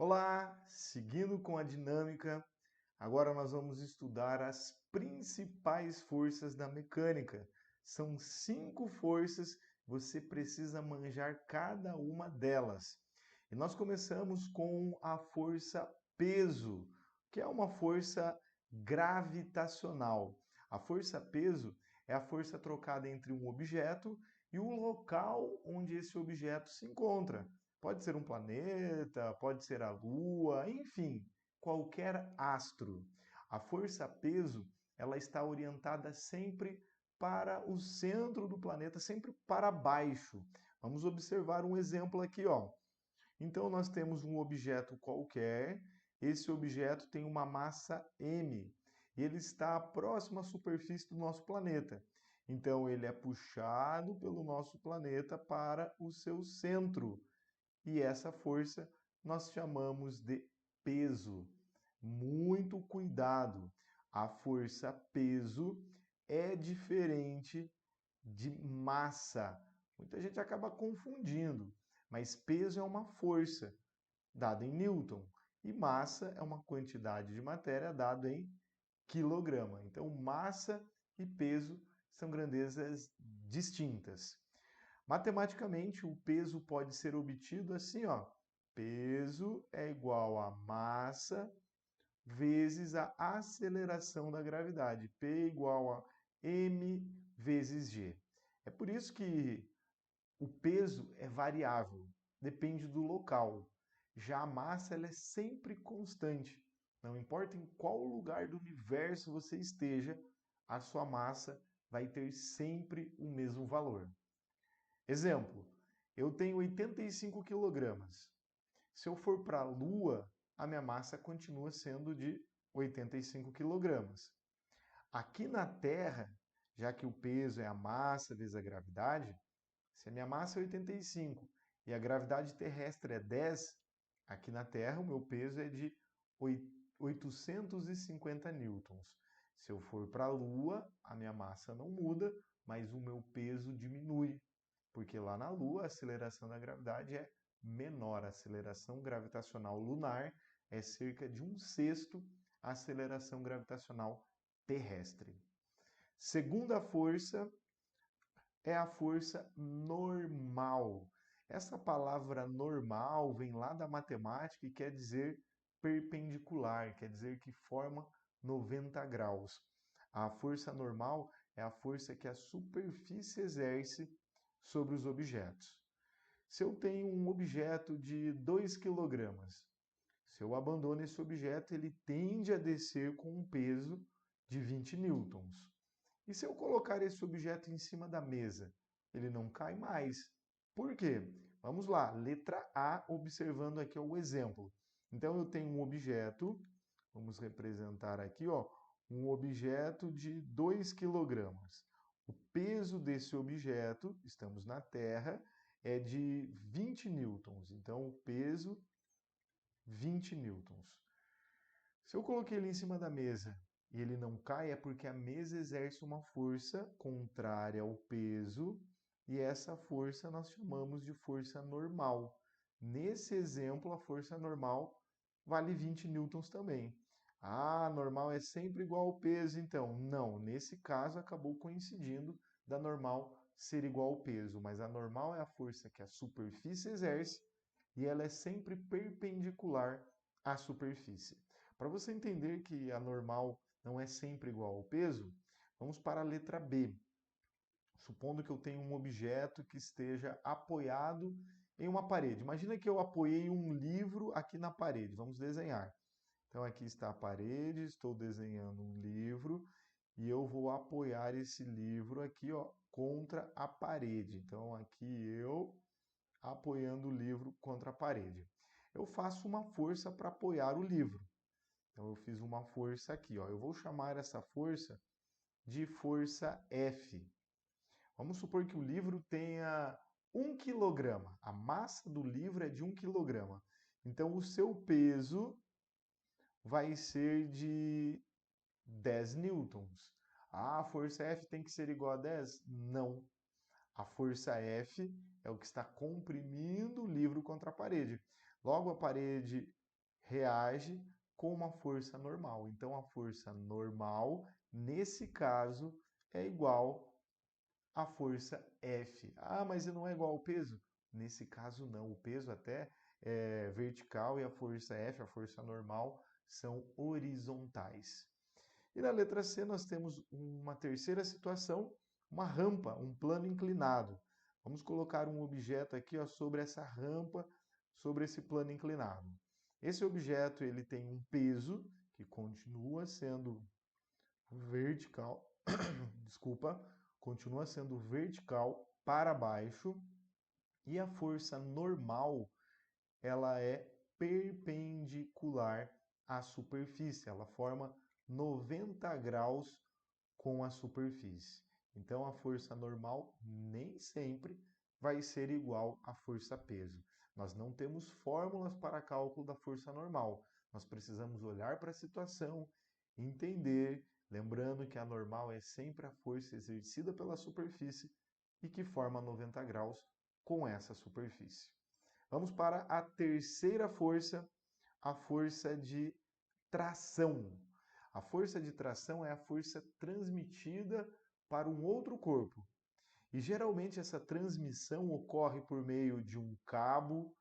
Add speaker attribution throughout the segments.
Speaker 1: Olá, seguindo com a dinâmica, agora nós vamos estudar as principais forças da mecânica. São 5 forças, você precisa manjar cada uma delas. E nós começamos com a força peso, que é uma força gravitacional. A força peso é a força trocada entre um objeto e o local onde esse objeto se encontra. Pode ser um planeta, pode ser a Lua, enfim, qualquer astro. A força-peso, ela está orientada sempre para o centro do planeta, sempre para baixo. Vamos observar um exemplo aqui, ó. Então nós temos um objeto qualquer, esse objeto tem uma massa m, e ele está próximo à superfície do nosso planeta. Então ele é puxado pelo nosso planeta para o seu centro. E essa força nós chamamos de peso. Muito cuidado! A força peso é diferente de massa. Muita gente acaba confundindo, mas peso é uma força dada em newton e massa é uma quantidade de matéria dada em quilograma. Então, massa e peso são grandezas distintas. Matematicamente, o peso pode ser obtido assim, ó. Peso é igual a massa vezes a aceleração da gravidade. P igual a m vezes g. É por isso que o peso é variável, depende do local. Já a massa ela é sempre constante. Não importa em qual lugar do universo você esteja, a sua massa vai ter sempre o mesmo valor. Exemplo, eu tenho 85 quilogramas. Se eu for para a Lua, a minha massa continua sendo de 85 quilogramas. Aqui na Terra, já que o peso é a massa vezes a gravidade, se a minha massa é 85 e a gravidade terrestre é 10, aqui na Terra o meu peso é de 850 newtons. Se eu for para a Lua, a minha massa não muda, mas o meu peso diminui, porque lá na Lua a aceleração da gravidade é menor. A aceleração gravitacional lunar é cerca de 1/6 a aceleração gravitacional terrestre. Segunda força é a força normal. Essa palavra normal vem lá da matemática e quer dizer perpendicular, quer dizer que forma 90 graus. A força normal é a força que a superfície exerce sobre os objetos. Se eu tenho um objeto de 2 quilogramas, se eu abandono esse objeto, ele tende a descer com um peso de 20 newtons. E se eu colocar esse objeto em cima da mesa, ele não cai mais. Por quê? Vamos lá, letra A, observando aqui o exemplo. Então eu tenho um objeto, vamos representar aqui, ó, um objeto de 2 quilogramas. O peso desse objeto, estamos na Terra, é de 20 newtons. Então o peso 20 newtons. Se eu coloquei ele em cima da mesa e ele não cai, é porque a mesa exerce uma força contrária ao peso, e essa força nós chamamos de força normal. Nesse exemplo, a força normal vale 20 newtons também. Ah, normal é sempre igual ao peso, então. Não, nesse caso acabou coincidindo da normal ser igual ao peso, mas a normal é a força que a superfície exerce e ela é sempre perpendicular à superfície. Para você entender que a normal não é sempre igual ao peso, vamos para a letra B. Supondo que eu tenho um objeto que esteja apoiado em uma parede. Imagina que eu apoiei um livro aqui na parede. Vamos desenhar. Então aqui está a parede, estou desenhando um livro e eu vou apoiar esse livro aqui, ó, contra a parede. Então aqui eu apoiando o livro contra a parede. Eu faço uma força para apoiar o livro. Então eu fiz uma força aqui, ó. Eu vou chamar essa força de força F. Vamos supor que o livro tenha 1 quilograma. A massa do livro é de 1 quilograma. Então o seu peso vai ser de 10 newtons. Ah, a força F tem que ser igual a 10? Não. A força F é o que está comprimindo o livro contra a parede. Logo, a parede reage com uma força normal. Então, a força normal, nesse caso, é igual à força F. Ah, mas não é igual ao peso? Nesse caso, não. O peso até é vertical e a força F, a força normal, são horizontais. E na letra C nós temos uma terceira situação, uma rampa, um plano inclinado. Vamos colocar um objeto aqui, ó, sobre essa rampa, sobre esse plano inclinado. Esse objeto ele tem um peso que continua sendo vertical, desculpa, continua sendo vertical para baixo, e a força normal ela é perpendicular à superfície, ela forma 90 graus com a superfície. Então, a força normal nem sempre vai ser igual à força peso. Nós não temos fórmulas para cálculo da força normal. Nós precisamos olhar para a situação, entender, lembrando que a normal é sempre a força exercida pela superfície e que forma 90 graus com essa superfície. Vamos para a terceira força, a força de tração. A força de tração é a força transmitida para um outro corpo. E geralmente essa transmissão ocorre por meio de um cabo,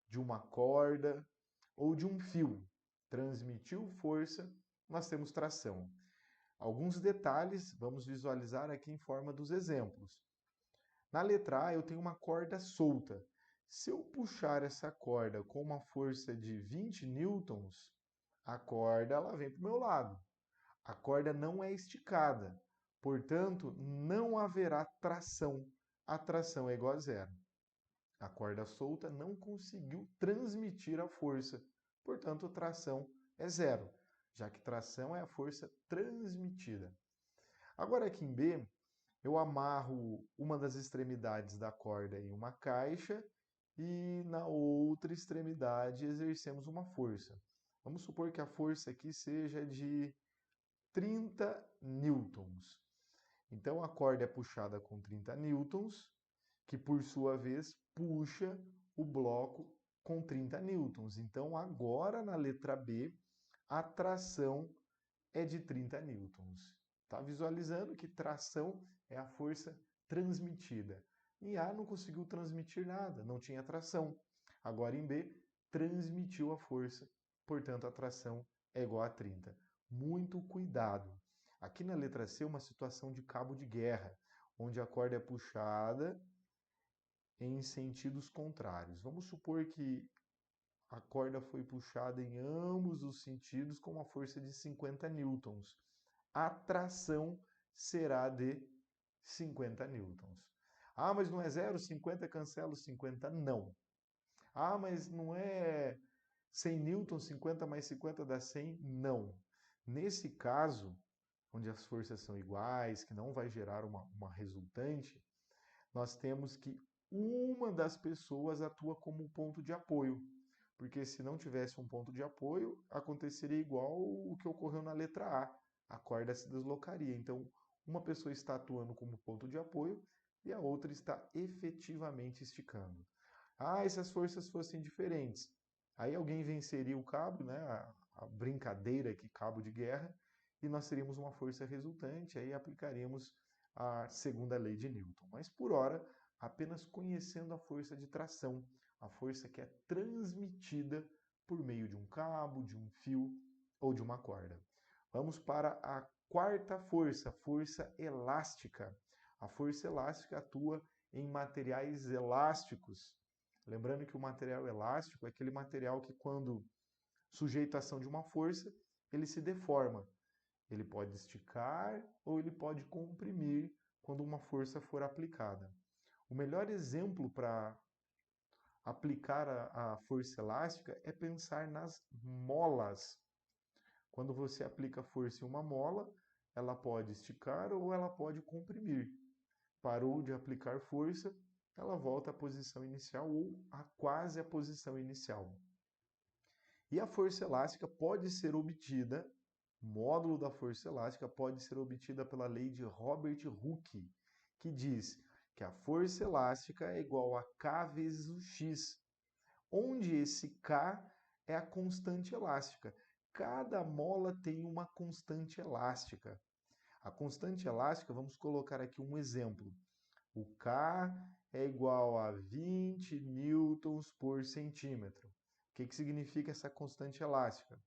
Speaker 1: de uma corda ou de um fio. Transmitiu força, nós temos tração. Alguns detalhes vamos visualizar aqui em forma dos exemplos. Na letra A eu tenho uma corda solta. Se eu puxar essa corda com uma força de 20 newtons, a corda ela vem para o meu lado. A corda não é esticada, portanto, não haverá tração. A tração é igual a zero. A corda solta não conseguiu transmitir a força, portanto, a tração é zero, já que tração é a força transmitida. Agora aqui em B, eu amarro uma das extremidades da corda em uma caixa e na outra extremidade exercemos uma força. Vamos supor que a força aqui seja de 30 newtons. Então a corda é puxada com 30 newtons, que por sua vez puxa o bloco com 30 newtons. Então agora na letra B, a tração é de 30 newtons. Está visualizando que tração é a força transmitida. Em A não conseguiu transmitir nada, não tinha tração. Agora em B, transmitiu a força, portanto a tração é igual a 30. Muito cuidado. Aqui na letra C, uma situação de cabo de guerra, onde a corda é puxada em sentidos contrários. Vamos supor que a corda foi puxada em ambos os sentidos com uma força de 50 newtons. A tração será de 50 newtons. Ah, mas não é 0, 50 cancela os 50? Não. Ah, mas não é 100 newtons, 50 mais 50 dá 100? Não. Nesse caso, onde as forças são iguais, que não vai gerar uma resultante, nós temos que uma das pessoas atua como ponto de apoio. Porque se não tivesse um ponto de apoio, aconteceria igual o que ocorreu na letra A. A corda se deslocaria. Então, uma pessoa está atuando como ponto de apoio e a outra está efetivamente esticando. Ah, e se as forças fossem diferentes? Aí alguém venceria o cabo, né? A brincadeira aqui, cabo de guerra, e nós teríamos uma força resultante, aí aplicaríamos a segunda lei de Newton. Mas por hora, apenas conhecendo a força de tração, a força que é transmitida por meio de um cabo, de um fio ou de uma corda. Vamos para a quarta força, força elástica. A força elástica atua em materiais elásticos. Lembrando que o material elástico é aquele material que, quando sujeito à ação de uma força, ele se deforma. Ele pode esticar ou ele pode comprimir quando uma força for aplicada. O melhor exemplo para aplicar a força elástica é pensar nas molas. Quando você aplica força em uma mola, ela pode esticar ou ela pode comprimir. Parou de aplicar força, ela volta à posição inicial ou a quase a posição inicial. E a força elástica pode ser obtida, o módulo da força elástica pode ser obtida pela lei de Robert Hooke, que diz que a força elástica é igual a K vezes o X, onde esse K é a constante elástica. Cada mola tem uma constante elástica. A constante elástica, vamos colocar aqui um exemplo. O K é igual a 20 newtons por centímetro. O que significa essa constante elástica?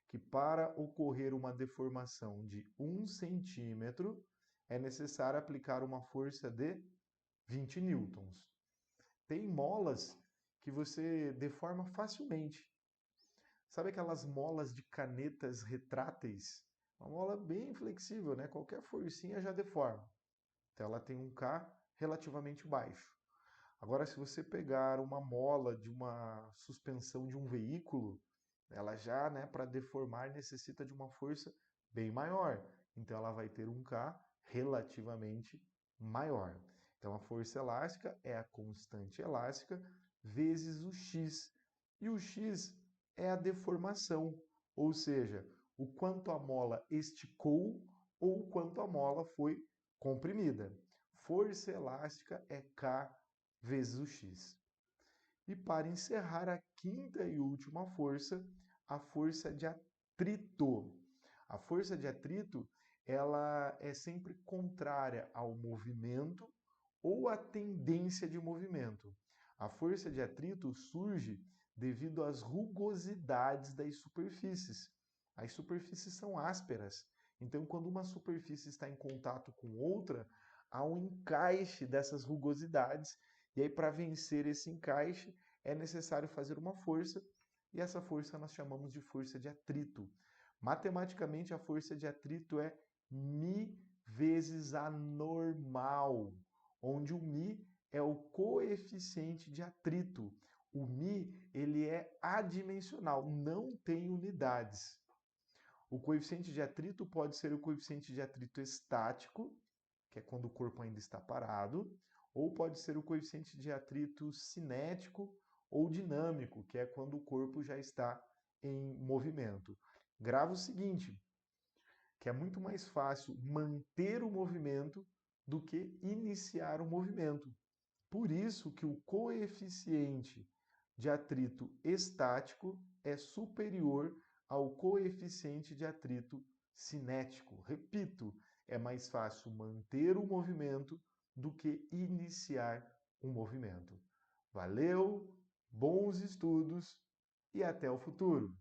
Speaker 1: Que para ocorrer uma deformação de 1 centímetro, é necessário aplicar uma força de 20 newtons. Tem molas que você deforma facilmente. Sabe aquelas molas de canetas retráteis? Uma mola bem flexível, né? Qualquer forcinha já deforma. Então ela tem um K relativamente baixo. Agora, se você pegar uma mola de uma suspensão de um veículo, ela já, né, para deformar, necessita de uma força bem maior. Então ela vai ter um K relativamente maior. Então a força elástica é a constante elástica vezes o X. E o X é a deformação, ou seja, o quanto a mola esticou ou o quanto a mola foi comprimida. Força elástica é K vezes o X. E para encerrar a quinta e última força, a força de atrito. A força de atrito, ela é sempre contrária ao movimento ou à tendência de movimento. A força de atrito surge devido às rugosidades das superfícies. As superfícies são ásperas, então quando uma superfície está em contato com outra, há um encaixe dessas rugosidades, e aí para vencer esse encaixe é necessário fazer uma força, e essa força nós chamamos de força de atrito. Matematicamente, a força de atrito é μ vezes a normal, onde o μ é o coeficiente de atrito. O μ ele é adimensional, não tem unidades. O coeficiente de atrito pode ser o coeficiente de atrito estático, que é quando o corpo ainda está parado, ou pode ser o coeficiente de atrito cinético ou dinâmico, que é quando o corpo já está em movimento. Grava o seguinte, que é muito mais fácil manter o movimento do que iniciar o movimento. Por isso que o coeficiente de atrito estático é superior ao coeficiente de atrito cinético. Repito, é mais fácil manter o movimento do que iniciar um movimento. Valeu, bons estudos e até o futuro!